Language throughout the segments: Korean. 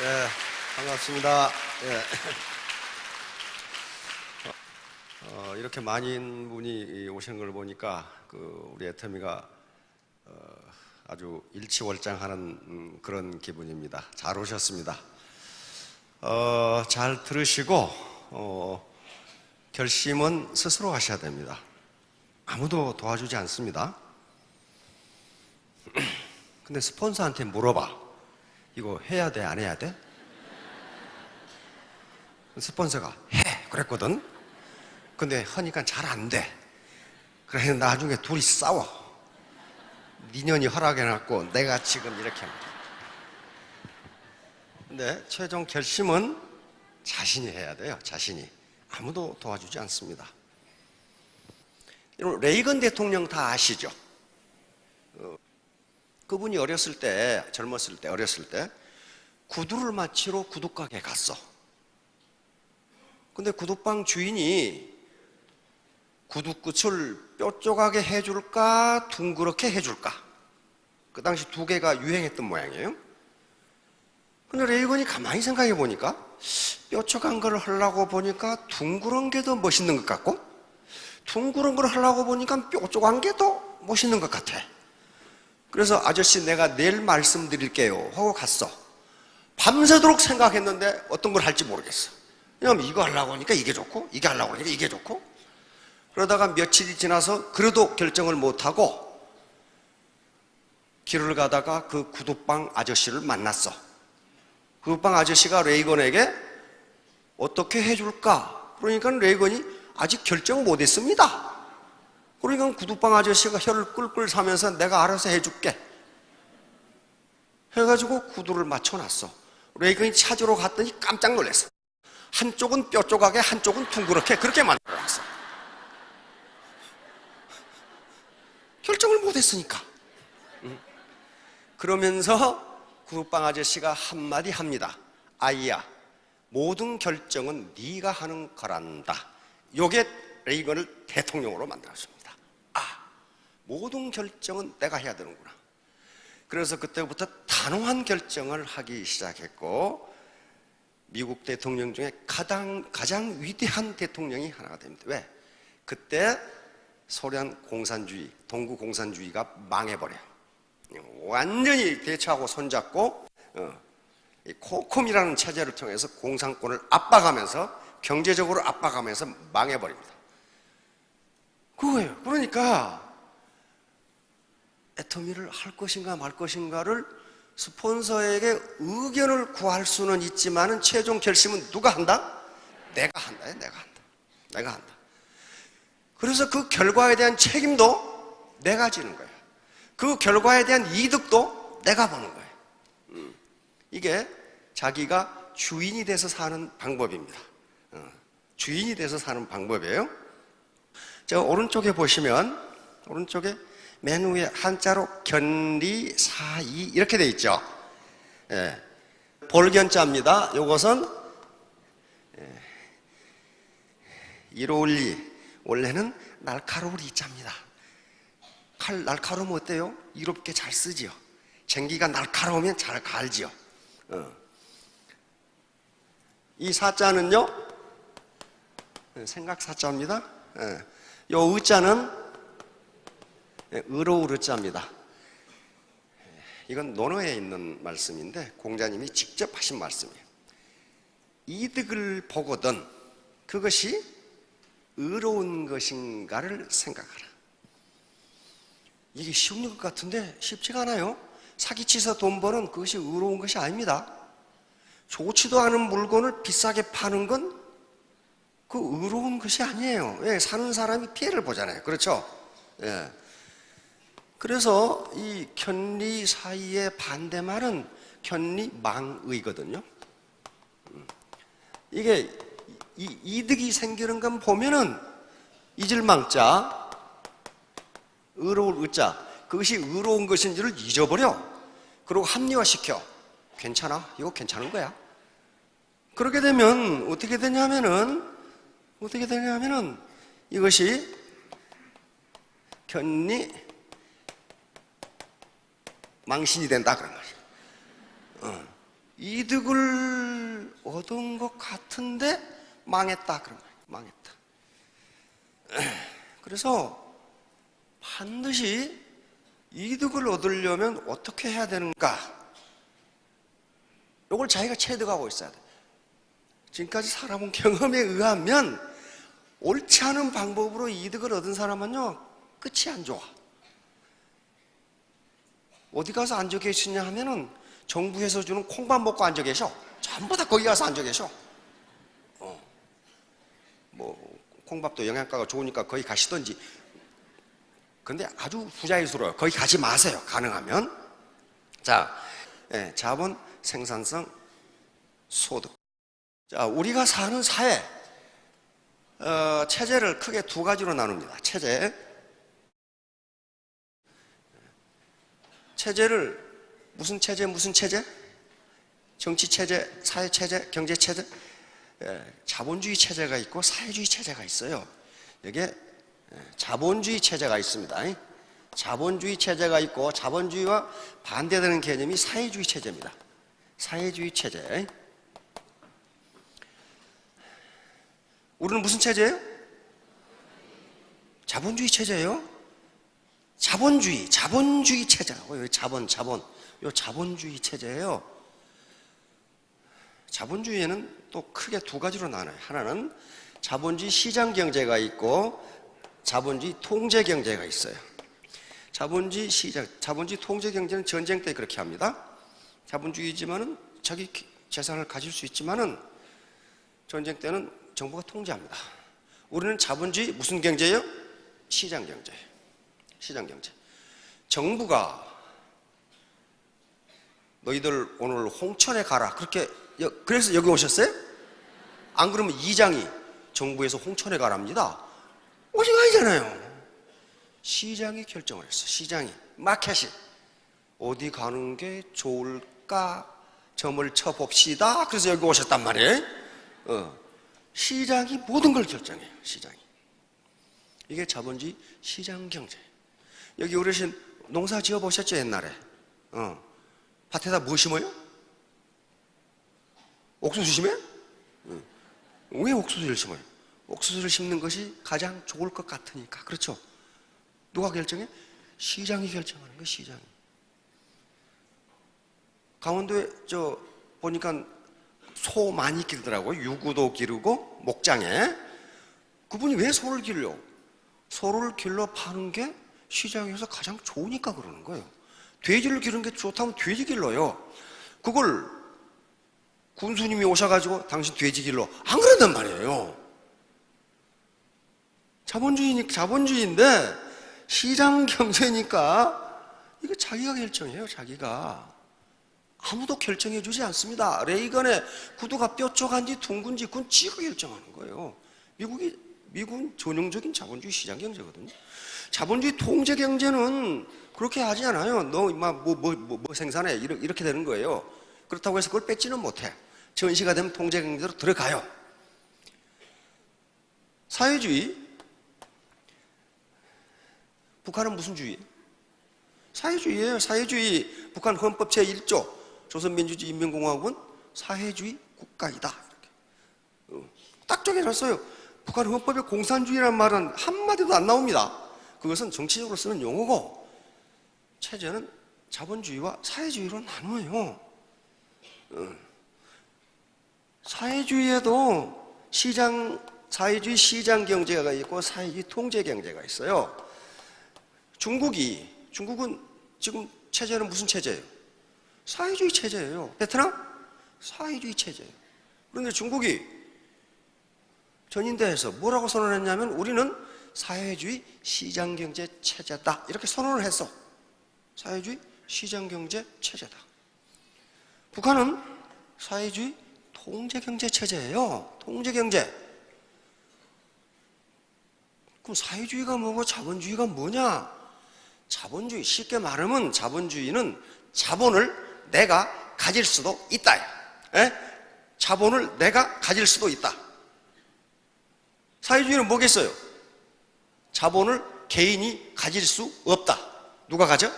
네, 반갑습니다. 예. 이렇게 많은 분이 오시는 걸 보니까 우리 애터미가 아주 일치월장하는 그런 기분입니다. 잘 오셨습니다. 잘 들으시고 결심은 스스로 하셔야 됩니다. 아무도 도와주지 않습니다. 근데 스폰서한테 물어봐. 이거 해야 돼, 안 해야 돼? 스폰서가 해! 그랬거든. 근데 하니까 잘 안 돼. 그래서 나중에 둘이 싸워. 니년이 허락해놨고 내가 지금 이렇게 합니다. 근데 최종 결심은 자신이 해야 돼요. 자신이. 아무도 도와주지 않습니다. 여러분, 레이건 대통령 다 아시죠? 그분이 어렸을 때 구두를 맞추러 구두가게 갔어. 근데 구두방 주인이 구두끝을 뾰족하게 해줄까 둥그렇게 해줄까, 그 당시 두 개가 유행했던 모양이에요. 근데 레이건이 가만히 생각해 보니까 뾰족한 걸 하려고 보니까 둥그런 게 더 멋있는 것 같고, 둥그런 걸 하려고 보니까 뾰족한 게 더 멋있는 것 같아. 그래서 아저씨 내가 내일 말씀드릴게요 하고 갔어. 밤새도록 생각했는데 어떤 걸 할지 모르겠어. 왜냐면 이거 하려고 하니까 이게 좋고 이게 하려고 하니까 이게 좋고, 그러다가 며칠이 지나서 그래도 결정을 못하고 길을 가다가 그 구두방 아저씨를 만났어. 구두방 아저씨가 레이건에게 어떻게 해줄까? 그러니까 레이건이 아직 결정 못했습니다. 그러니까 구두방 아저씨가 혀를 끌끌 사면서 내가 알아서 해줄게 해가지고 구두를 맞춰놨어. 레이건이 찾으러 갔더니 깜짝 놀랐어. 한쪽은 뾰족하게 한쪽은 둥그렇게 그렇게 만들어놨어. 결정을 못했으니까. 그러면서 구두방 아저씨가 한마디 합니다. 아이야, 모든 결정은 네가 하는 거란다. 요게 레이건을 대통령으로 만들었습니다. 모든 결정은 내가 해야 되는구나. 그래서 그때부터 단호한 결정을 하기 시작했고, 미국 대통령 중에 가장 위대한 대통령이 하나가 됩니다. 왜? 그때 소련 공산주의, 동구 공산주의가 망해버려요. 완전히 대처하고 손잡고 코콤이라는 체제를 통해서 공산권을 압박하면서, 경제적으로 압박하면서 망해버립니다. 그거예요. 그러니까 애터미를 할 것인가 말 것인가를 스폰서에게 의견을 구할 수는 있지만 최종 결심은 누가 한다? 내가 한다. 내가 한다. 그래서 그 결과에 대한 책임도 내가 지는 거예요. 그 결과에 대한 이득도 내가 보는 거예요. 이게 자기가 주인이 돼서 사는 방법입니다. 주인이 돼서 사는 방법이에요. 저 오른쪽에 보시면, 오른쪽에 맨 위에 한자로 견리사이 이렇게 돼 있죠. 예. 볼견자입니다. 이것은 이로울리, 원래는 날카로울 이자입니다. 칼 날카로우면 어때요? 이롭게 잘 쓰지요. 쟁기가 날카로우면 잘 갈지요. 이 사자는요, 생각 사자입니다. 이 의자는 의로울 의자입니다. 이건 논어에 있는 말씀인데 공자님이 직접 하신 말씀이에요. 이득을 보거든 그것이 의로운 것인가를 생각하라. 이게 쉬운 것 같은데 쉽지가 않아요. 사기치서 돈 버는 그것이 의로운 것이 아닙니다. 좋지도 않은 물건을 비싸게 파는 건 그 의로운 것이 아니에요. 왜? 사는 사람이 피해를 보잖아요. 그렇죠? 예. 그래서 이 견리사이의 반대말은 견리망의거든요. 이게 이득이 생기는 건 보면은 잊을망자, 의로울 의자, 그것이 의로운 것인지를 잊어버려. 그리고 합리화시켜. 괜찮아? 이거 괜찮은 거야. 그렇게 되면 어떻게 되냐면은 이것이 망신이 된다 그런 말이에요. 이득을 얻은 것 같은데 망했다. 그런 거예요. 망했다. 그래서 반드시 이득을 얻으려면 어떻게 해야 되는가? 이걸 자기가 체득하고 있어야 돼. 지금까지 살아본 경험에 의하면 옳지 않은 방법으로 이득을 얻은 사람은요, 끝이 안 좋아. 어디 가서 앉아 계시냐 하면은 정부에서 주는 콩밥 먹고 앉아 계셔. 전부 다 거기 가서 앉아 계셔. 뭐 콩밥도 영양가가 좋으니까 거기 가시던지. 근데 아주 부자일수록 거기 가지 마세요. 가능하면. 자, 자본, 생산성, 소득. 자, 우리가 사는 사회, 체제를 크게 두 가지로 나눕니다. 체제를 무슨 체제? 정치 체제, 사회 체제, 경제 체제. 자본주의 체제가 있고 사회주의 체제가 있어요. 여기에 자본주의 체제가 있습니다. 자본주의 체제가 있고 자본주의와 반대되는 개념이 사회주의 체제입니다. 사회주의 체제. 우리는 무슨 체제예요? 자본주의 체제예요. 자본주의 체제라고. 자본. 요 자본주의 체제예요. 자본주의에는 또 크게 두 가지로 나눠요. 하나는 자본주의 시장 경제가 있고 자본주의 통제 경제가 있어요. 자본주의 통제 경제는 전쟁 때 그렇게 합니다. 자본주의지만은 자기 재산을 가질 수 있지만은 전쟁 때는 정부가 통제합니다. 우리는 자본주의 무슨 경제예요? 시장 경제. 정부가 너희들 오늘 홍천에 가라. 그래서 여기 오셨어요? 안 그러면 이장이 정부에서 홍천에 가랍니다. 오지가 아니잖아요. 시장이 결정을 했어. 시장이, 마켓이 어디 가는 게 좋을까 점을 쳐봅시다. 그래서 여기 오셨단 말이에요. 시장이 모든 걸 결정해요. 시장이. 이게 자본주의 시장 경제. 여기 어르신 농사 지어 보셨죠? 옛날에 밭에다 뭐 심어요? 옥수수 심어요? 왜 옥수수를 심어요? 옥수수를 심는 것이 가장 좋을 것 같으니까. 그렇죠? 누가 결정해? 시장이 결정하는 거예요. 시장이. 강원도에 보니까 소 많이 기르더라고요. 유구도 기르고 목장에. 그분이 왜 소를 길러? 소를 길러 파는 게 시장에서 가장 좋으니까 그러는 거예요. 돼지를 기르는 게 좋다면 돼지 길러요. 그걸 군수님이 오셔가지고 당신 돼지 길러 안 그런단 말이에요. 자본주의인데 시장 경제니까 이거 자기가 결정해요. 자기가. 아무도 결정해 주지 않습니다. 레이건의 구두가 뾰족한지 둥근지 그건 지가 결정하는 거예요. 미국은 전형적인 자본주의 시장 경제거든요. 자본주의 통제 경제는 그렇게 하지 않아요. 너 임마 뭐 생산해 이렇게 되는 거예요. 그렇다고 해서 그걸 뺏지는 못해. 전시가 되면 통제 경제로 들어가요. 사회주의. 북한은 무슨 주의? 사회주의예요. 사회주의. 북한 헌법 제1조 조선민주주의 인민공화국은 사회주의 국가이다. 이렇게. 딱 정해놨어요. 북한 헌법에 공산주의라는 말은 한마디도 안 나옵니다. 그것은 정치적으로 쓰는 용어고 체제는 자본주의와 사회주의로 나눠요. 사회주의에도 사회주의 시장 경제가 있고 사회주의 통제 경제가 있어요. 중국은 지금 체제는 무슨 체제예요? 사회주의 체제예요. 베트남? 사회주의 체제예요. 그런데 중국이 전인대에서 뭐라고 선언했냐면 우리는 사회주의 시장경제 체제다. 이렇게 선언을 했어. 사회주의 시장경제 체제다. 북한은 사회주의 통제경제 체제예요. 통제경제. 그럼 사회주의가 뭐고 자본주의가 뭐냐? 자본주의, 쉽게 말하면 자본주의는 자본을 내가 가질 수도 있다. 자본을 내가 가질 수도 있다. 사회주의는 뭐겠어요? 자본을 개인이 가질 수 없다. 누가 가져?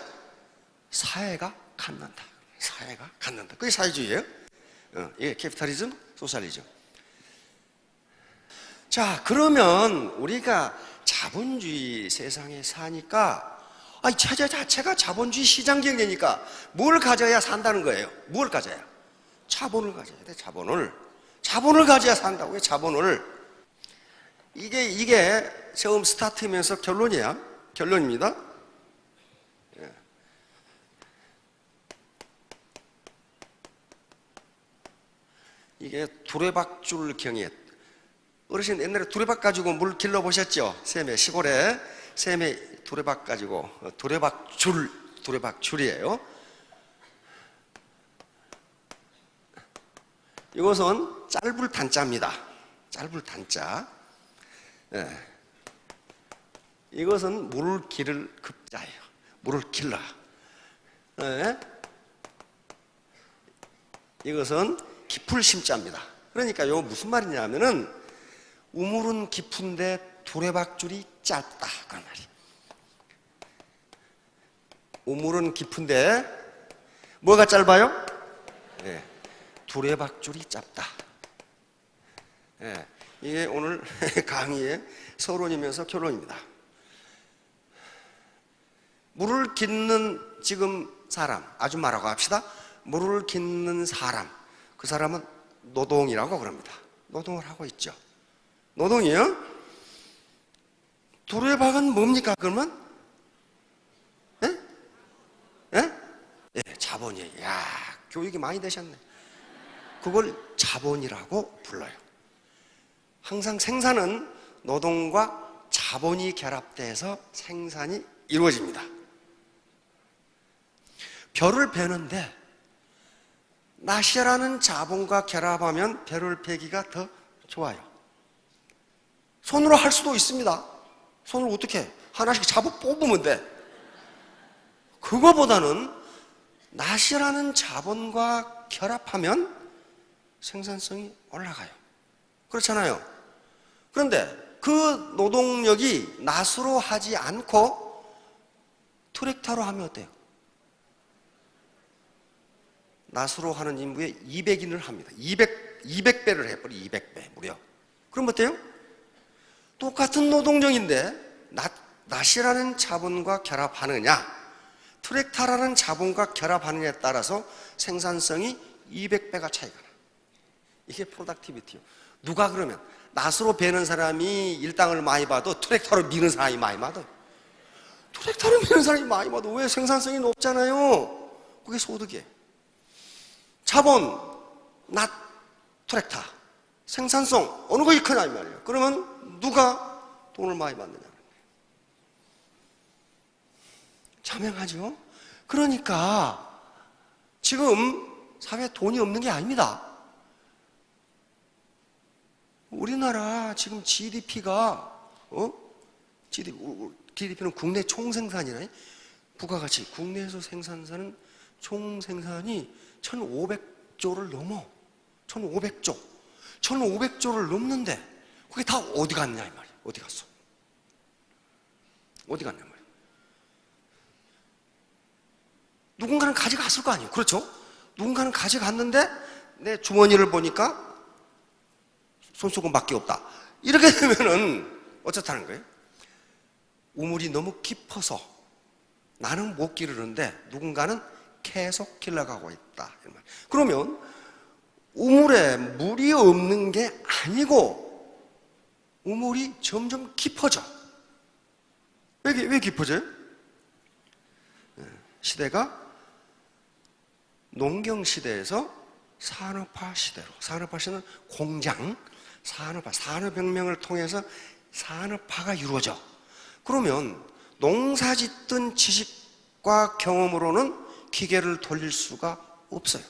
사회가 갖는다. 사회가 갖는다. 그게 사회주의예요. 이게 캐피탈리즘, 소셜리즘. 자, 그러면 우리가 자본주의 세상에 사니까 체제 자체가 자본주의 시장 경제니까 뭘 가져야 산다는 거예요. 뭘 가져야? 자본을 가져야 돼. 자본을 가져야 산다고요. 자본을. 이게 처음 스타트면서 결론입니다. 이게 두레박줄 경이에요. 어르신 옛날에 두레박 가지고 물 길러 보셨죠? 시골에 샘에 두레박 가지고 두레박줄이에요. 이것은 짧을 단자입니다. 짧을 단자. 이것은 물을 기를 급자예요. 물을 길러. 이것은 깊을 심자입니다. 그러니까 이거 무슨 말이냐면은 우물은 깊은데 두레박줄이 짧다 그런 말이에요. 우물은 깊은데 뭐가 짧아요? 두레박줄이 짧다. 이게 오늘 강의의 서론이면서 결론입니다. 물을 깃는 지금 사람, 아줌마라고 합시다. 물을 깃는 사람, 그 사람은 노동이라고 그럽니다. 노동을 하고 있죠. 노동이요? 두레박은 뭡니까 그러면? 자본이에요. 야, 교육이 많이 되셨네. 그걸 자본이라고 불러요. 항상 생산은 노동과 자본이 결합돼서 생산이 이루어집니다. 별을 베는데 낫이라는 자본과 결합하면 별을 베기가 더 좋아요. 손으로 할 수도 있습니다. 손으로 어떻게 해? 하나씩 잡아 뽑으면 돼. 그거보다는 낫이라는 자본과 결합하면 생산성이 올라가요. 그렇잖아요. 그런데 그 노동력이 낫으로 하지 않고 트랙터로 하면 어때요? 낫으로 하는 인부의 200인을 합니다. 200배를 해버려. 200배 무려. 그럼 어때요? 똑같은 노동력인데 낫이라는 자본과 결합하느냐 트랙터라는 자본과 결합하느냐에 따라서 생산성이 200배가 차이가 나. 이게 프로덕티비티요. 누가 그러면 낫으로 베는 사람이 일당을 많이 받아 트랙터로 미는 사람이 많이 받아. 트랙터로 미는 사람이 많이 받아. 왜? 생산성이 높잖아요. 그게 소득이에요. 자본, 낫, 트랙터. 생산성 어느 것이 크냐 이 말이에요. 그러면 누가 돈을 많이 받느냐. 자명하죠? 그러니까 지금 사회에 돈이 없는 게 아닙니다. 우리나라 지금 GDP가 GDP는 국내 총생산이네. 부가가치 국내에서 생산하는 총생산이 1,500조를 넘어. 1,500조를 넘는데 그게 다 어디 갔냐 이 말이야. 어디 갔어? 어디 갔냐 말이야. 누군가는 가져갔을 거 아니에요. 그렇죠? 누군가는 가져갔는데 내 주머니를 보니까 손수건밖에 없다. 이렇게 되면은 어쩌다는 거예요? 우물이 너무 깊어서 나는 못 기르는데 누군가는 계속 길러가고 있다. 그러면 우물에 물이 없는 게 아니고 우물이 점점 깊어져. 왜 깊어져요? 시대가 농경시대에서 산업화 시대로, 산업화 시대는 공장, 산업혁명을 통해서 산업화가 이루어져. 그러면 농사 짓던 지식과 경험으로는 기계를 돌릴 수가 없어요.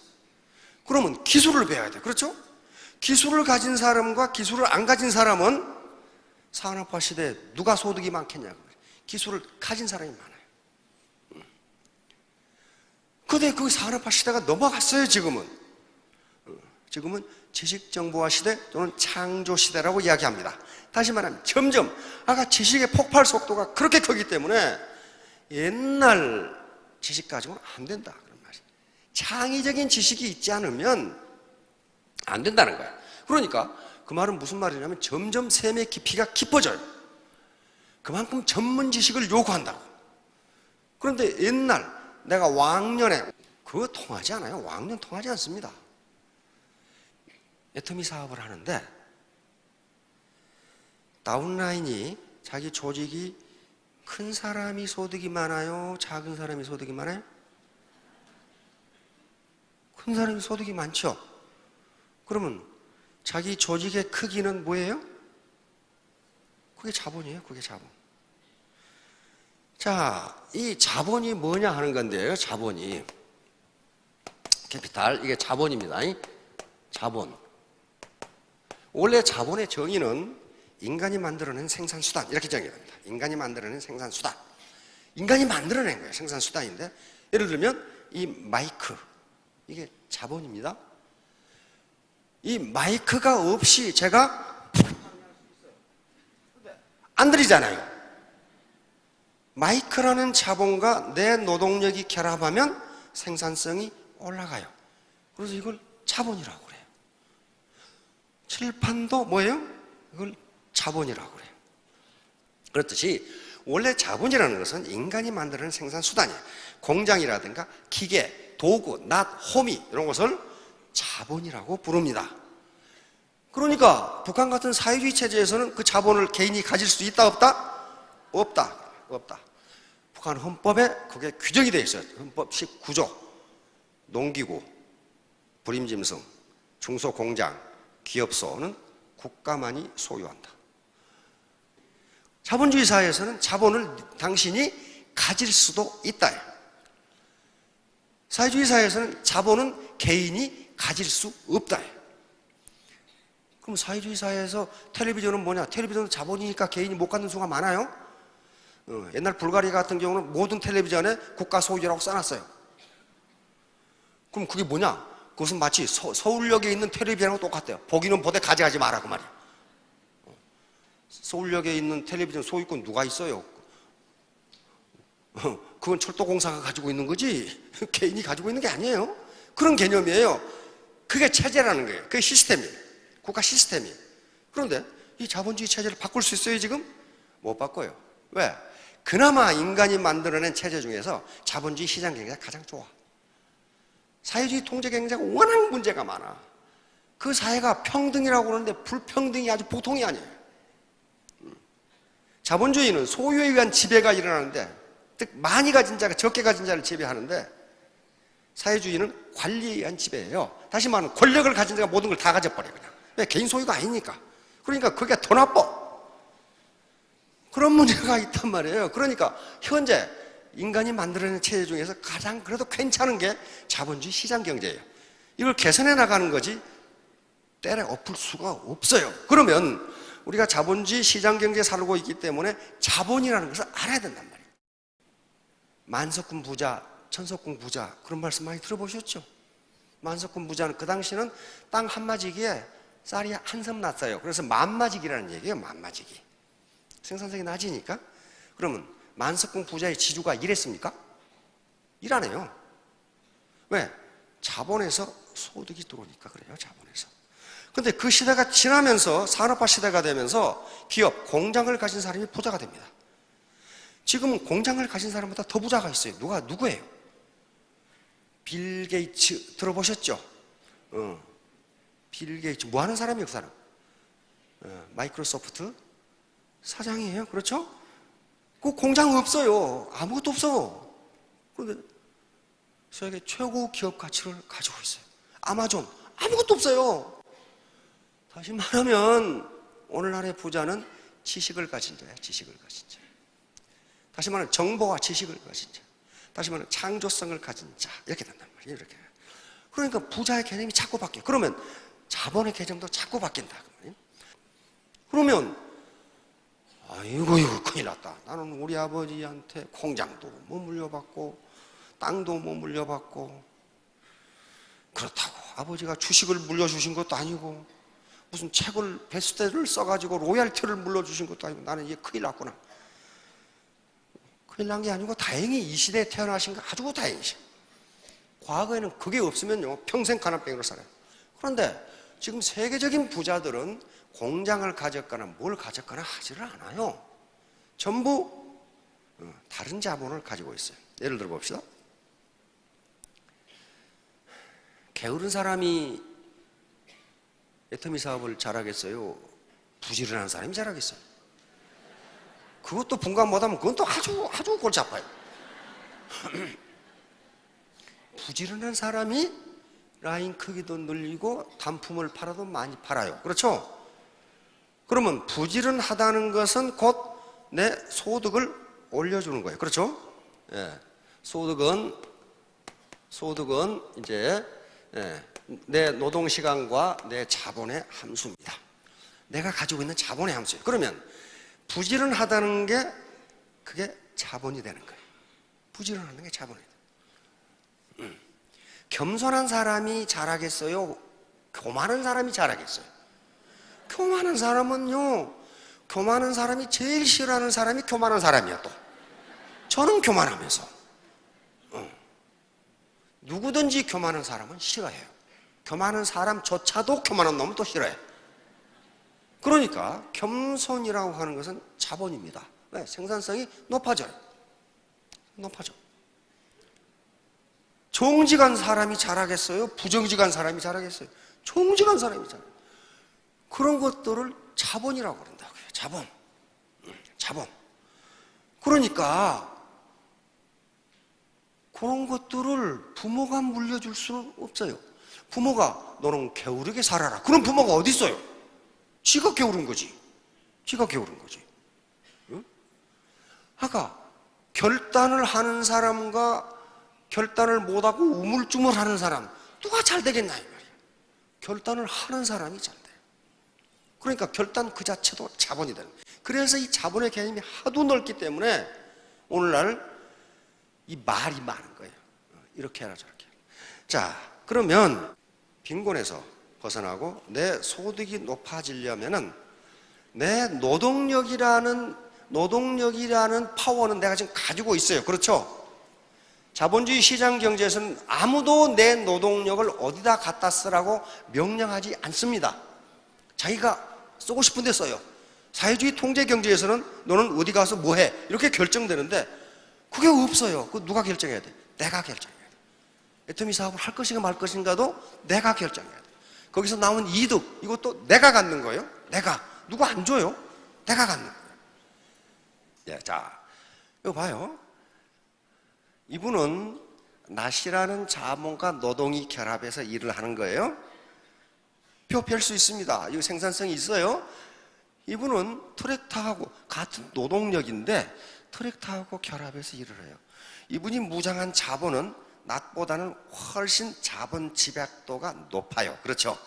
그러면 기술을 배워야 돼. 그렇죠? 기술을 가진 사람과 기술을 안 가진 사람은 산업화 시대에 누가 소득이 많겠냐. 기술을 가진 사람이 많아요. 근데 그 산업화 시대가 넘어갔어요, 지금은. 지금은 지식정보화 시대 또는 창조 시대라고 이야기합니다. 다시 말하면 점점 아까 지식의 폭발 속도가 그렇게 크기 때문에 옛날 지식 가지고는 안 된다 그런 말이에요. 창의적인 지식이 있지 않으면 안 된다는 거야. 그러니까 그 말은 무슨 말이냐면 점점 셈의 깊이가 깊어져요. 그만큼 전문 지식을 요구한다고. 그런데 옛날 내가 왕년에 그거 통하지 않아요. 왕년 통하지 않습니다. 애터미 사업을 하는데 다운라인이 자기 조직이 큰 사람이 소득이 많아요? 작은 사람이 소득이 많아요? 큰 사람이 소득이 많죠. 그러면 자기 조직의 크기는 뭐예요? 그게 자본이에요. 그게 자본. 자, 이 자본이 뭐냐 하는 건데요. 자본이 캐피탈, 이게 자본입니다. 자본. 원래 자본의 정의는 인간이 만들어낸 생산수단, 이렇게 정의됩니다. 인간이 만들어낸 생산수단. 인간이 만들어낸 거예요. 생산수단인데 예를 들면 이 마이크, 이게 자본입니다. 이 마이크가 없이 제가 안 들리잖아요. 마이크라는 자본과 내 노동력이 결합하면 생산성이 올라가요. 그래서 이걸 자본이라고 그래요. 칠판도 뭐예요? 이걸 자본이라고 그래요. 그렇듯이 원래 자본이라는 것은 인간이 만드는 생산수단이에요. 공장이라든가 기계, 도구, 낫, 호미 이런 것을 자본이라고 부릅니다. 그러니까 북한 같은 사회주의 체제에서는 그 자본을 개인이 가질 수 있다 없다? 없다. 없다. 북한 헌법에 그게 규정이 되어 있어요. 헌법 19조. 농기구, 불임짐승, 중소공장, 기업소는 국가만이 소유한다. 자본주의 사회에서는 자본을 당신이 가질 수도 있다. 사회주의 사회에서는 자본은 개인이 가질 수 없다. 그럼 사회주의 사회에서 텔레비전은 뭐냐? 텔레비전은 자본이니까 개인이 못 갖는 수가 많아요. 옛날 불가리아 같은 경우는 모든 텔레비전에 국가 소유라고 써놨어요. 그럼 그게 뭐냐? 그것은 마치 서울역에 있는 텔레비전하고 똑같아요. 보기는 보되 가져가지 마라 그 말이야. 서울역에 있는 텔레비전 소유권 누가 있어요? 그건 철도공사가 가지고 있는 거지 개인이 가지고 있는 게 아니에요. 그런 개념이에요. 그게 체제라는 거예요. 그게 시스템이에요. 국가 시스템이에요. 그런데 이 자본주의 체제를 바꿀 수 있어요 지금? 못 바꿔요. 왜? 그나마 인간이 만들어낸 체제 중에서 자본주의 시장 경제가 가장 좋아. 사회주의 통제 경제가 워낙 문제가 많아. 그 사회가 평등이라고 그러는데 불평등이 아주 보통이 아니에요. 자본주의는 소유에 의한 지배가 일어나는데, 즉 많이 가진 자가 적게 가진 자를 지배하는데, 사회주의는 관리에 의한 지배예요. 다시 말하면 권력을 가진 자가 모든 걸 다 가져버려 그냥. 왜? 개인 소유가 아니니까. 그러니까 그게 더 나빠. 그런 문제가 있단 말이에요. 그러니까 현재 인간이 만들어낸 체제 중에서 가장 그래도 괜찮은 게 자본주의 시장 경제예요. 이걸 개선해 나가는 거지 때려 엎을 수가 없어요. 그러면 우리가 자본주의 시장 경제에 살고 있기 때문에 자본이라는 것을 알아야 된단 말이에요. 만석군 부자, 천석군 부자 그런 말씀 많이 들어보셨죠? 만석군 부자는 그 당시는 땅 한마지기에 쌀이 한 섬 났어요. 그래서 만마지기라는 얘기예요. 만마지기. 생산성이 낮으니까. 그러면 만석군 부자의 지주가 일했습니까? 일 안 해요. 왜? 자본에서 소득이 들어오니까 그래요. 자본에서. 근데 그 시대가 지나면서 산업화 시대가 되면서 기업, 공장을 가진 사람이 부자가 됩니다. 지금은 공장을 가진 사람보다 더 부자가 있어요. 누구예요? 빌 게이츠 들어보셨죠? 빌 게이츠 뭐 하는 사람이에요, 그 사람? 마이크로소프트 사장이에요. 그렇죠? 그 공장 없어요. 아무것도 없어. 그런데 세계 최고 기업 가치를 가지고 있어요. 아마존 아무것도 없어요. 다시 말하면 오늘날의 부자는 지식을 가진 자야. 지식을 가진 자. 다시 말하면 정보와 지식을 가진 자. 다시 말하면 창조성을 가진 자. 이렇게 된단 말이에요. 이렇게. 그러니까 부자의 개념이 자꾸 바뀌어요. 그러면 자본의 개념도 자꾸 바뀐다. 그러면 아이고 이거 큰일 났다. 나는 우리 아버지한테 공장도 못 물려받고 땅도 못 물려받고 그렇다고 아버지가 주식을 물려주신 것도 아니고 무슨 책을 베스트셀러를 써가지고 로얄티를 물려주신 것도 아니고 나는 이게 큰일 났구나. 큰일 난 게 아니고 다행히 이 시대에 태어나신 거 아주 다행이죠. 과거에는 그게 없으면요 평생 가난병으로 살아요. 그런데 지금 세계적인 부자들은 공장을 가졌거나 뭘 가졌거나 하지를 않아요. 전부 다른 자본을 가지고 있어요. 예를 들어 봅시다. 게으른 사람이 애터미 사업을 잘하겠어요? 부지런한 사람이 잘하겠어요? 그것도 분간 못하면 그건 또 아주 골치 아파요. 부지런한 사람이 라인 크기도 늘리고 단품을 팔아도 많이 팔아요. 그렇죠? 그러면 부지런하다는 것은 곧 내 소득을 올려주는 거예요. 그렇죠? 예. 소득은 이제 내 노동 시간과 내 자본의 함수입니다. 내가 가지고 있는 자본의 함수예요. 그러면 부지런하다는 게 그게 자본이 되는 거예요. 부지런하는 게 자본이 돼요. 겸손한 사람이 잘하겠어요? 교만한 사람이 잘하겠어요? 교만한 사람은요, 교만한 사람이 제일 싫어하는 사람이 교만한 사람이야. 또 저는 교만하면서 누구든지 교만한 사람은 싫어해요. 교만한 사람조차도 교만한 놈은 또 싫어해요. 그러니까 겸손이라고 하는 것은 자본입니다. 왜? 생산성이 높아져요. 높아져. 정직한 사람이 잘하겠어요? 부정직한 사람이 잘하겠어요? 정직한 사람이 잘해요. 그런 것들을 자본이라고 그런다고요. 자본. 그러니까 그런 것들을 부모가 물려줄 수는 없어요. 부모가 너는 게으르게 살아라. 그런 부모가 어디 있어요? 지가 게으른 거지. 응? 아까 결단을 하는 사람과 결단을 못하고 우물쭈물하는 사람 누가 잘 되겠나 이 말이야. 결단을 하는 사람이 잘 돼요. 그러니까 결단 그 자체도 자본이 되는 거예요. 그래서 이 자본의 개념이 하도 넓기 때문에 오늘날 이 말이 많은 거예요. 이렇게 해라 저렇게 해라. 자, 그러면 빈곤에서 벗어나고 내 소득이 높아지려면은 내 노동력이라는 파워는 내가 지금 가지고 있어요. 그렇죠? 자본주의 시장 경제에서는 아무도 내 노동력을 어디다 갖다 쓰라고 명령하지 않습니다. 자기가 쓰고 싶은 데 써요. 사회주의 통제 경제에서는 너는 어디 가서 뭐 해? 이렇게 결정되는데 그게 없어요. 그거 누가 결정해야 돼? 내가 결정해야 돼. 애터미 사업을 할 것인가 말 것인가도 내가 결정해야 돼. 거기서 나온 이득, 이것도 내가 갖는 거예요. 누구 안 줘요? 내가 갖는 거예요. 예, 자, 이거 봐요. 이분은 낫이라는 자본과 노동이 결합해서 일을 하는 거예요. 표 펼 수 있습니다. 이거 생산성이 있어요. 이분은 트랙터하고 같은 노동력인데 트랙터하고 결합해서 일을 해요. 이분이 무장한 자본은 낫보다는 훨씬 자본 집약도가 높아요. 그렇죠?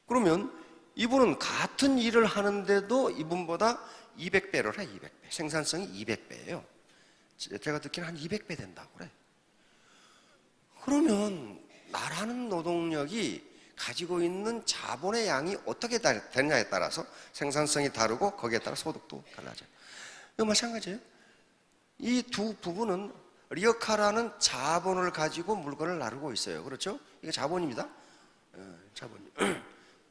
그러면 이분은 같은 일을 하는데도 이분보다 200배를 해. 200배. 생산성이 200배예요. 제가 듣기는 한 200배 된다고 그래. 그러면 나라는 노동력이 가지고 있는 자본의 양이 어떻게 되느냐에 따라서 생산성이 다르고 거기에 따라 소득도 달라져요. 이거 마찬가지예요. 이 두 부분은 리어카라는 자본을 가지고 물건을 나르고 있어요. 그렇죠? 이게 자본입니다. 자본.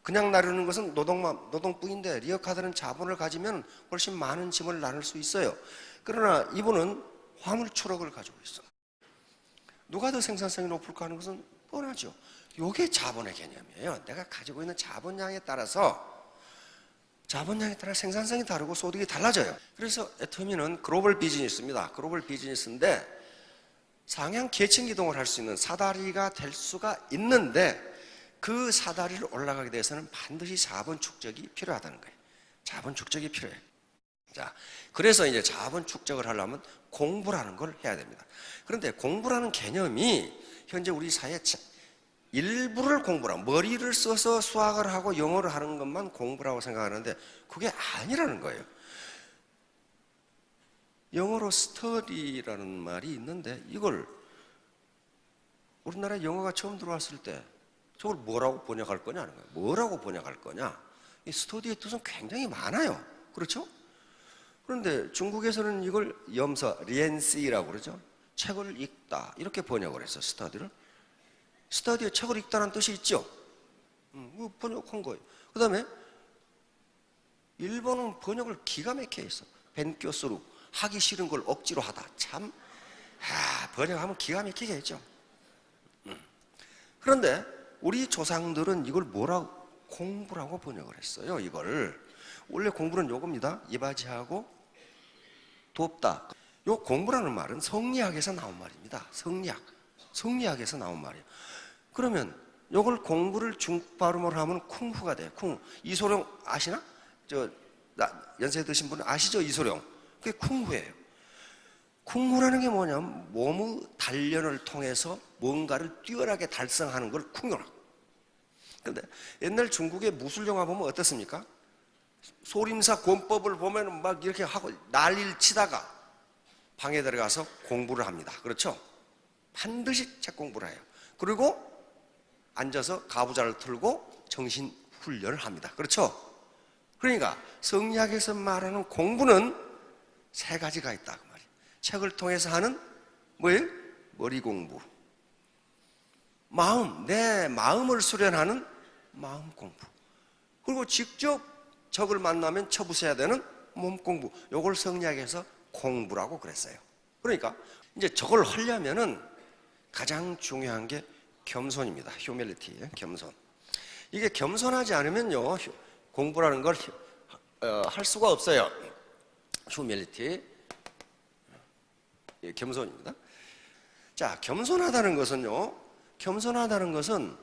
그냥 나르는 것은 노동뿐인데 리어카들은 자본을 가지면 훨씬 많은 짐을 나눌 수 있어요. 그러나 이분은 화물 트럭을 가지고 있어. 누가 더 생산성이 높을까 하는 것은 뻔하죠. 이게 자본의 개념이에요. 내가 가지고 있는 자본량에 따라서 생산성이 다르고 소득이 달라져요. 그래서 애터미는 글로벌 비즈니스입니다. 글로벌 비즈니스인데 상향 계층 이동을 할 수 있는 사다리가 될 수가 있는데 그 사다리를 올라가게 돼서는 반드시 자본 축적이 필요하다는 거예요. 자본 축적이 필요해요. 자, 그래서 이제 자본 축적을 하려면 공부라는 걸 해야 됩니다. 그런데 공부라는 개념이 현재 우리 사회에 일부를 공부라고, 머리를 써서 수학을 하고 영어를 하는 것만 공부라고 생각하는데 그게 아니라는 거예요. 영어로 스터디라는 말이 있는데 이걸 우리나라에 영어가 처음 들어왔을 때 저걸 뭐라고 번역할 거냐 하는 거예요. 뭐라고 번역할 거냐. 이 스터디의 뜻은 굉장히 많아요. 그렇죠? 그런데 중국에서는 이걸 염서, 리엔시라고 그러죠. 책을 읽다 이렇게 번역을 해서 스터디를. 스터디에 책을 읽다는 뜻이 있죠. 번역한 거예요. 그 다음에 일본은 번역을 기가 막히게 했어. 벤교스루, 하기 싫은 걸 억지로 하다. 참, 번역하면 기가 막히게 했죠. 그런데 우리 조상들은 이걸 뭐라고? 공부라고 번역을 했어요. 이걸 원래 공부는 요겁니다. 이바지하고 돕다. 요 공부라는 말은 성리학에서 나온 말입니다. 성리학에서 나온 말이에요. 그러면 요걸 공부를 중국 발음으로 하면 쿵후가 돼요. 쿵. 이소룡 아시나? 연세 드신 분은 아시죠? 이소룡. 그게 쿵후예요. 쿵후라는 게 뭐냐면 몸의 단련을 통해서 뭔가를 뛰어나게 달성하는 걸 쿵후라고. 근데 옛날 중국의 무술 영화 보면 어떻습니까? 소림사 권법을 보면 막 이렇게 하고 난리를 치다가 방에 들어가서 공부를 합니다. 그렇죠? 반드시 책 공부를 해요. 그리고 앉아서 가부좌를 틀고 정신 훈련을 합니다. 그렇죠? 그러니까 성리학에서 말하는 공부는 세 가지가 있다 그 말이에요. 책을 통해서 하는 뭐예요? 머리 공부. 내 마음을 수련하는 마음 공부. 그리고 직접 적을 만나면 쳐부숴야 되는 몸 공부. 요걸 성리학에서 공부라고 그랬어요. 그러니까 이제 저걸 하려면은 가장 중요한 게 겸손입니다. 휴밀리티, 겸손. 이게 겸손하지 않으면요, 공부라는 걸 할 수가 없어요. 휴밀리티, 겸손입니다. 자, 겸손하다는 것은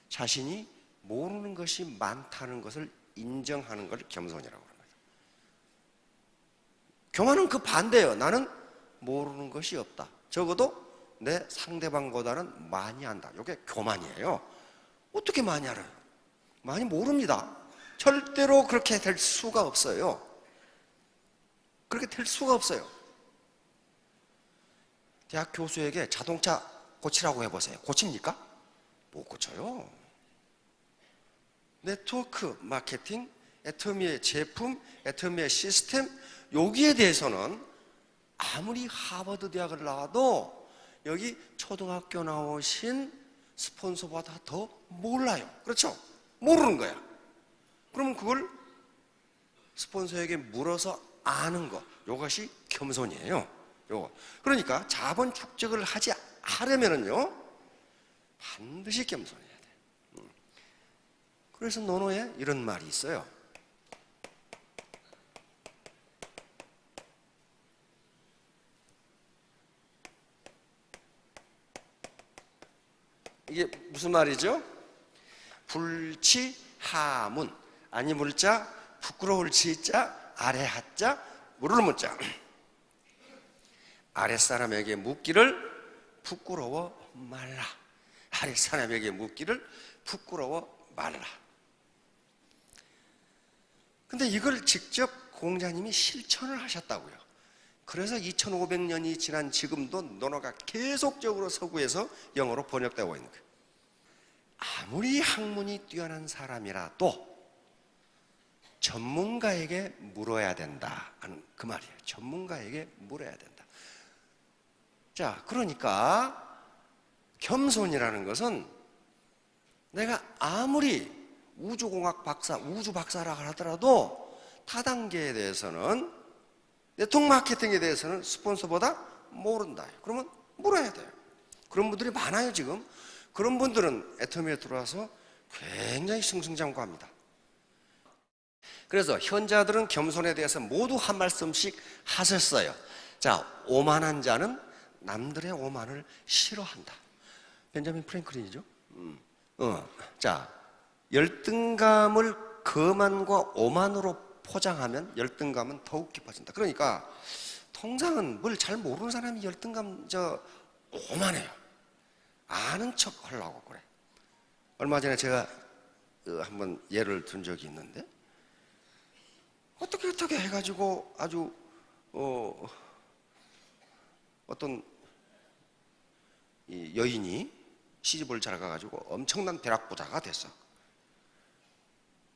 자신이 모르는 것이 많다는 것을 인정하는 걸 겸손이라고 합니다. 교만은 그 반대예요. 나는 모르는 것이 없다. 적어도 내 상대방보다는 많이 안다. 이게 교만이에요. 어떻게 많이 알아요? 많이 모릅니다. 절대로 그렇게 될 수가 없어요. 그렇게 될 수가 없어요. 대학 교수에게 자동차 고치라고 해보세요. 고칩니까? 못 고쳐요. 네트워크 마케팅, 애터미의 제품, 애터미의 시스템, 여기에 대해서는 아무리 하버드 대학을 나와도 여기 초등학교 나오신 스폰서보다 더 몰라요. 그렇죠? 모르는 거야. 그러면 그걸 스폰서에게 물어서 아는 것, 이것이 겸손이에요. 요거. 그러니까 자본 축적을 하려면은요, 반드시 겸손해야 돼. 그래서 논어에 이런 말이 있어요. 이게 무슨 말이죠? 불치하문. 아니 물자, 부끄러울 치자, 아래 하자, 물을 문자. 아랫사람에게 묻기를 부끄러워 말라. 아랫사람에게 묻기를 부끄러워 말라. 근데 이걸 직접 공자님이 실천을 하셨다고요. 그래서 2500년이 지난 지금도 논어가 계속적으로 서구에서 영어로 번역되고 있는 거예요. 아무리 학문이 뛰어난 사람이라도 전문가에게 물어야 된다 하는 그 말이에요. 전문가에게 물어야 된다. 자, 그러니까 겸손이라는 것은 내가 아무리 우주공학 박사, 우주 박사라 하더라도 타단계에 대해서는, 네트워크 마케팅에 대해서는 스폰서보다 모른다. 그러면 물어야 돼요. 그런 분들이 많아요, 지금. 그런 분들은 애터미에 들어와서 굉장히 승승장구합니다. 그래서 현자들은 겸손에 대해서 모두 한 말씀씩 하셨어요. 자, 오만한 자는 남들의 오만을 싫어한다. 벤자민 프랭클린이죠. 자, 열등감을 거만과 오만으로 포장하면 열등감은 더욱 깊어진다. 그러니까 통상은 뭘 잘 모르는 사람이 열등감 오만해요. 아는 척 하려고 그래. 얼마 전에 제가 한번 예를 든 적이 있는데, 어떻게 해가지고 아주 어떤 이 여인이 시집을 잘 가가지고 엄청난 벼락부자가 됐어.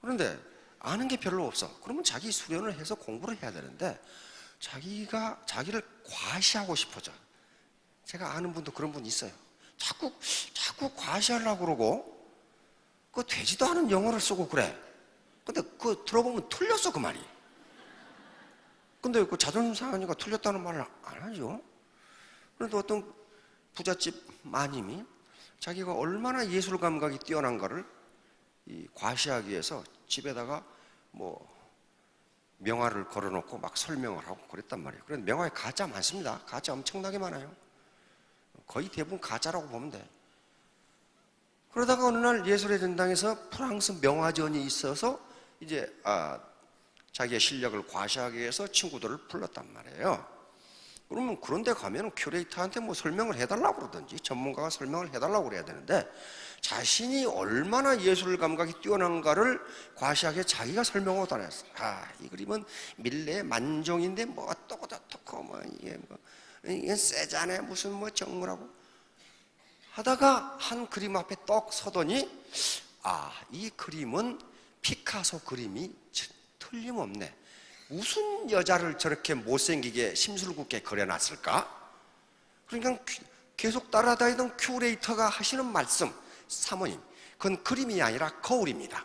그런데 아는 게 별로 없어. 그러면 자기 수련을 해서 공부를 해야 되는데 자기를 과시하고 싶어져. 제가 아는 분도 그런 분 있어요. 자꾸 과시하려고 그러고, 그 되지도 않은 영어를 쓰고 그래. 근데 그 들어보면 틀렸어, 그 말이. 근데 그 자존심 상하니까 틀렸다는 말을 안 하죠. 그런데 어떤 부잣집 마님이 자기가 얼마나 예술 감각이 뛰어난가를 과시하기 위해서 집에다가 뭐 명화를 걸어놓고 막 설명을 하고 그랬단 말이에요. 그런데 명화에 가짜 많습니다. 가짜 엄청나게 많아요. 거의 대부분 가짜라고 보면 돼. 그러다가 어느 날 예술의 전당에서 프랑스 명화전이 있어서 이제 자기의 실력을 과시하기 위해서 친구들을 불렀단 말이에요. 그러면 그런데 가면 큐레이터한테 뭐 설명을 해달라고 그러든지 전문가가 설명을 해달라고 그래야 되는데 자신이 얼마나 예술 감각이 뛰어난가를 과시하게 자기가 설명하고 다녔어. 이 그림은 밀레 만종인데 뭐 어떻고 뭐 이게 세잔에 무슨 뭐 정무라고 하다가 한 그림 앞에 떡 서더니 이 그림은 피카소 그림이 틀림없네. 무슨 여자를 저렇게 못생기게 심술궂게 그려놨을까? 그러니까 계속 따라다니던 큐레이터가 하시는 말씀, 사모님, 그건 그림이 아니라 거울입니다.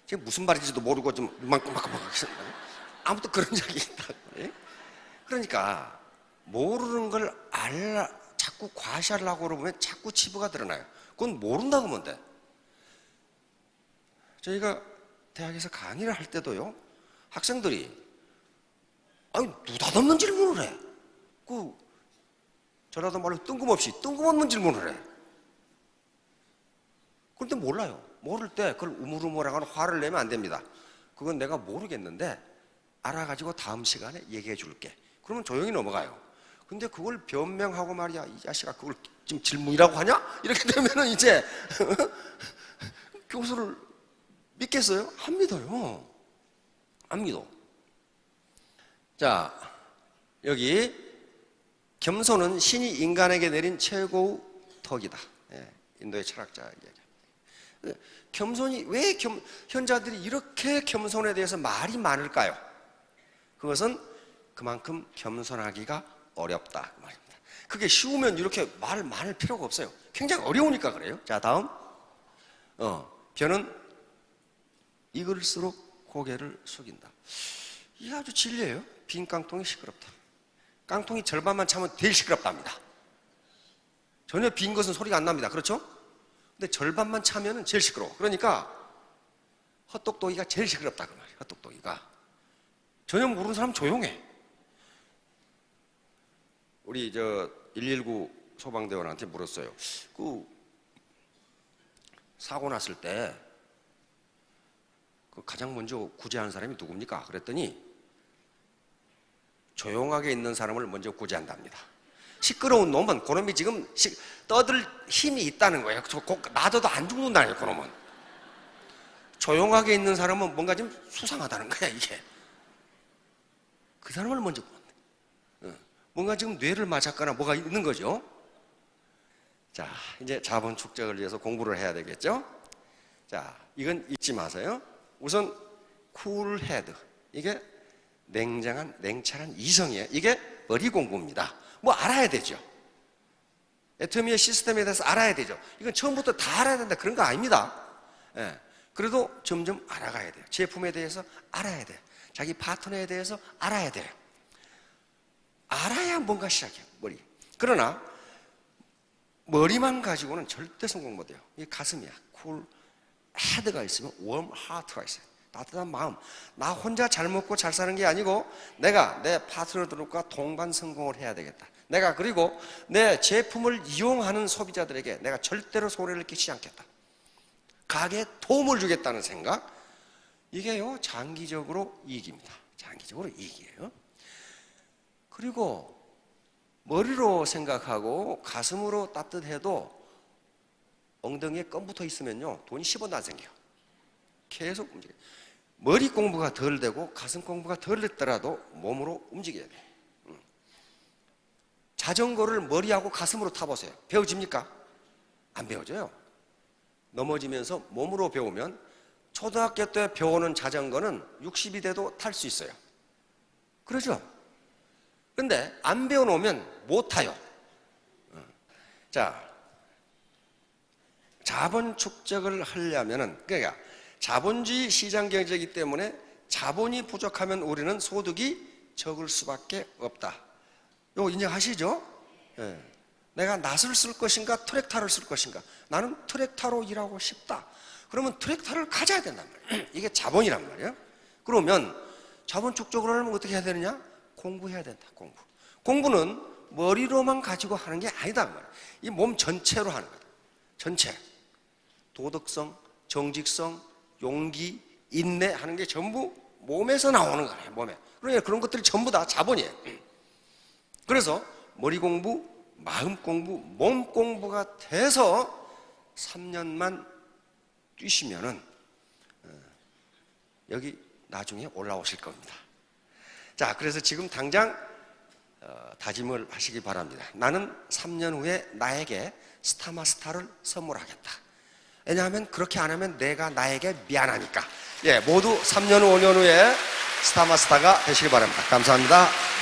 지금 무슨 말인지도 모르고 좀 이만큼만큼 하시는 아무튼 그런 적이 있다. 그러니까 모르는 걸 자꾸 과시하려고 그러면 자꾸 치부가 드러나요. 그건 모른다고 하면 돼. 저희가 대학에서 강의를 할 때도요, 학생들이 느닷없는 질문을 해. 저라도 말로 뜬금없는 질문을 해. 그런데 몰라요. 모를 때 그걸 우물우물하거나 화를 내면 안 됩니다. 그건 내가 모르겠는데 알아가지고 다음 시간에 얘기해 줄게. 그러면 조용히 넘어가요. 근데 그걸 변명하고 말이야, 이 자식아 그걸 지금 질문이라고 하냐? 이렇게 되면은 이제 교수를 믿겠어요? 안 믿어요. 안 믿어. 자, 여기 겸손은 신이 인간에게 내린 최고의 덕이다. 인도의 철학자 얘기하죠. 겸손이 왜 현자들이 이렇게 겸손에 대해서 말이 많을까요? 그것은 그만큼 겸손하기가 어렵다 그 말입니다. 그게 쉬우면 이렇게 말을 많을 필요가 없어요. 굉장히 어려우니까 그래요. 자, 다음. 변은 익을수록 고개를 숙인다. 이게 아주 진리예요. 빈 깡통이 시끄럽다. 깡통이 절반만 차면 제일 시끄럽답니다. 전혀 빈 것은 소리가 안 납니다. 그렇죠? 근데 절반만 차면 제일 시끄러워. 그러니까 헛똑똑이가 제일 시끄럽다 그 말이에요. 헛똑똑이가. 전혀 모르는 사람 조용해. 우리 119 소방대원한테 물었어요. 사고 났을 때 가장 먼저 구제하는 사람이 누굽니까? 그랬더니 조용하게 있는 사람을 먼저 구제한답니다. 시끄러운 놈은 그놈이 지금 떠들 힘이 있다는 거예요. 놔둬도 안 죽는다는 거예요. 그놈은. 조용하게 있는 사람은 뭔가 좀 수상하다는 거야 이게. 그 사람을 먼저 구한다. 뭔가 지금 뇌를 맞았거나 뭐가 있는 거죠. 자, 이제 자본 축적을 위해서 공부를 해야 되겠죠. 자, 이건 잊지 마세요. 우선 쿨 헤드, 이게 냉철한 이성이에요. 이게 머리 공부입니다. 뭐 알아야 되죠. 애터미의 시스템에 대해서 알아야 되죠. 이건 처음부터 다 알아야 된다 그런 거 아닙니다. 그래도 점점 알아가야 돼요. 제품에 대해서 알아야 돼요. 자기 파트너에 대해서 알아야 돼요. 알아야 뭔가 시작해요. 머리. 그러나 머리만 가지고는 절대 성공 못해요. 이게 가슴이야. 쿨 헤드가 있으면 웜 하트가 있어요. 따뜻한 마음. 나 혼자 잘 먹고 잘 사는 게 아니고 내가 내 파트너들과 동반 성공을 해야 되겠다. 내가 그리고 내 제품을 이용하는 소비자들에게 내가 절대로 손해를 끼치지 않겠다. 가게에 도움을 주겠다는 생각. 이게요 장기적으로 이익입니다. 장기적으로 이익이에요. 그리고 머리로 생각하고 가슴으로 따뜻해도 엉덩이에 껌 붙어 있으면요 돈이 10원도 안 생겨요. 계속 움직여요. 머리 공부가 덜 되고 가슴 공부가 덜 됐더라도 몸으로 움직여야 돼요. 자전거를 머리하고 가슴으로 타보세요. 배워집니까? 안 배워져요. 넘어지면서 몸으로 배우면 초등학교 때 배우는 자전거는 60이 돼도 탈 수 있어요. 그러죠? 근데 안 배워놓으면 못 타요. 자, 자본 축적을 하려면은, 그러니까 자본주의 시장 경제이기 때문에 자본이 부족하면 우리는 소득이 적을 수밖에 없다. 이거 인정하시죠? 예. 내가 낫을 쓸 것인가 트랙터를 쓸 것인가. 나는 트랙터로 일하고 싶다. 그러면 트랙터를 가져야 된단 말이에요. 이게 자본이란 말이에요. 그러면 자본 축적을 하려면 어떻게 해야 되느냐? 공부해야 된다. 공부는 머리로만 가지고 하는 게 아니다 말이에요. 이 몸 전체로 하는 거다. 전체. 도덕성, 정직성, 용기, 인내 하는 게 전부 몸에서 나오는 거예요. 몸에. 그러니까 그런 것들이 전부 다 자본이에요. 그래서 머리 공부, 마음 공부, 몸 공부가 돼서 3년만 뛰시면은 여기 나중에 올라오실 겁니다. 자, 그래서 지금 당장 다짐을 하시기 바랍니다. 나는 3년 후에 나에게 스타마스타를 선물하겠다. 왜냐하면 그렇게 안 하면 내가 나에게 미안하니까. 예, 모두 3년 후, 5년 후에 스타마스타가 되시기 바랍니다. 감사합니다.